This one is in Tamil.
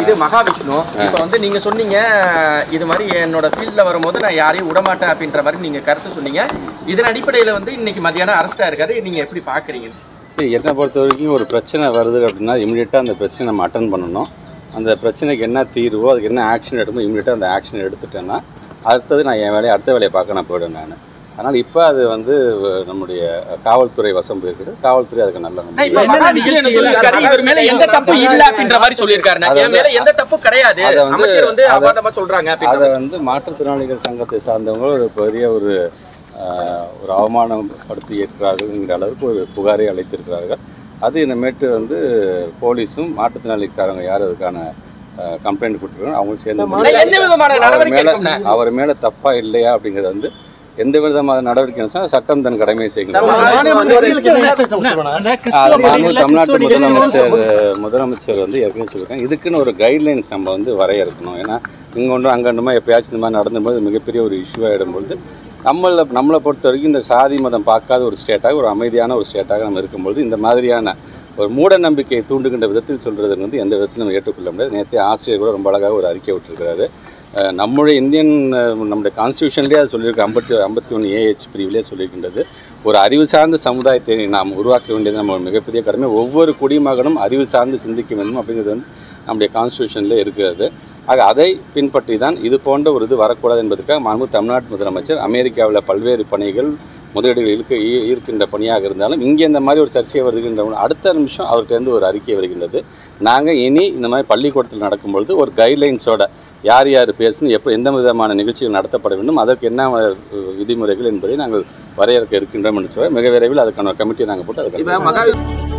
இது மகாவிஷ்ணு இப்ப வந்து நீங்க சொன்னீங்க இது மாதிரி என்னோட ஃபீல்ட்ல வரும்போது நான் யாரையும் விடமாட்டேன் அப்படின்ற மாதிரி நீங்க கருத்து சொன்னீங்க. இதன் அடிப்படையில வந்து இன்னைக்கு மத்தியானம் அரெஸ்ட் ஆயிருக்காரு. நீங்க எப்படி பாக்குறீங்க? என்னை பொறுத்த வரைக்கும் ஒரு பிரச்சனை வருது அப்படின்னா இமீடியட்டாக அந்த பிரச்சனை நம்ம அட்டன் பண்ணணும். அந்த பிரச்சனைக்கு என்ன தீர்வோ அதுக்கு என்ன ஆக்ஷன் எடுக்கணும் இமீடியட்டாக அந்த ஆக்ஷன் எடுத்துட்டேன்னா அடுத்தது நான் என் வேலையை அடுத்த வேலையை பார்க்க நான் போயிடுவேன் நான். ஆனால் இப்போ அது வந்து நம்முடைய காவல்துறை வசம் போயிருக்குது. காவல்துறை அதுக்கு நல்ல அதை வந்து மாற்றுத்திறனாளிகள் சங்கத்தை சார்ந்தவங்க ஒரு பெரிய ஒரு அவமானப்படுத்தி இருக்கிறார்கள்ங்கிற அளவுக்கு ஒரு புகாரை அளித்திருக்கிறார்கள். அது இனிமேட்டு வந்து போலீஸும் மாற்றுத்திறனாளிக்காரங்க யார் அதுக்கான கம்ப்ளைண்ட் கொடுத்துருக்காங்க அவங்க சேர்ந்து அவர் மேலே தப்பா இல்லையா அப்படிங்கிறது வந்து எந்த விதமான நடவடிக்கை சட்டம் தன் கடமையை செய்கிறது. தமிழ்நாட்டு முதலமைச்சர் வந்து ஏற்கனவே சொல்லியிருக்காங்க இதுக்குன்னு ஒரு கைட்லைன்ஸ் நம்ம வந்து வரையறுக்கணும். ஏன்னா இங்கே ஒன்றும் அங்கொன்றுமா எப்பயாச்சும் இந்த மாதிரி நடந்தும்போது மிகப்பெரிய ஒரு இஷ்யூ ஆகிடும்போது நம்மளை பொறுத்த வரைக்கும் இந்த சாதி மதம் பார்க்காத ஒரு ஸ்டேட்டாக ஒரு அமைதியான ஒரு ஸ்டேட்டாக நம்ம இருக்கும்போது இந்த மாதிரியான ஒரு மூட நம்பிக்கையை தூண்டுகின்ற விதத்தில் சொல்கிறது வந்து எந்த விதத்தில் நம்ம ஏற்றுக்கொள்ள முடியாது. நேற்று ஆசிரியர் கூட ரொம்ப அழகாக ஒரு அறிக்கை விட்டுருக்கிறாரு. நம்முடைய நம்முடைய கான்ஸ்டியூஷன்லேயே அது சொல்லியிருக்கு. 51 AH பிரிவிலே சொல்லியிருக்கின்றது. ஒரு அறிவு சார்ந்த சமுதாயத்தை நாம் உருவாக்க வேண்டியது நம்ம மிகப்பெரிய கடமை. ஒவ்வொரு குடிமகனும் அறிவு சார்ந்து சிந்திக்க வேண்டும் அப்படிங்கிறது வந்து நம்முடைய கான்ஸ்டியூஷன்லேயே இருக்கிறது. ஆக அதை பின்பற்றி தான் இது போன்ற ஒரு இது வரக்கூடாது என்பதற்காக தமிழ்நாட்டு முதலமைச்சர் அமெரிக்காவில் பல்வேறு பணிகள் முதலீடுகளுக்கு இருக்கின்ற பணியாக இருந்தாலும் இங்கே இந்த மாதிரி ஒரு சர்ச்சை வருகின்ற அடுத்த நிமிஷம் அவர்கிட்டருந்து ஒரு அறிக்கை வருகின்றது. நாங்கள் இனி இந்த மாதிரி பள்ளிக்கூடத்தில் நடக்கும்பொழுது ஒரு கைட்லைன்ஸோட யார் யார் பேசணும் எந்த விதமான நிகழ்ச்சிகள் நடத்தப்பட வேண்டும் அதற்கு என்ன விதிமுறைகள் என்பதை நாங்கள் வரையறுக்க இருக்கின்றோம் என்று சொல்ல மிக விரைவில் அதுக்கான கமிட்டியை நாங்கள் போட்டு அதுக்கு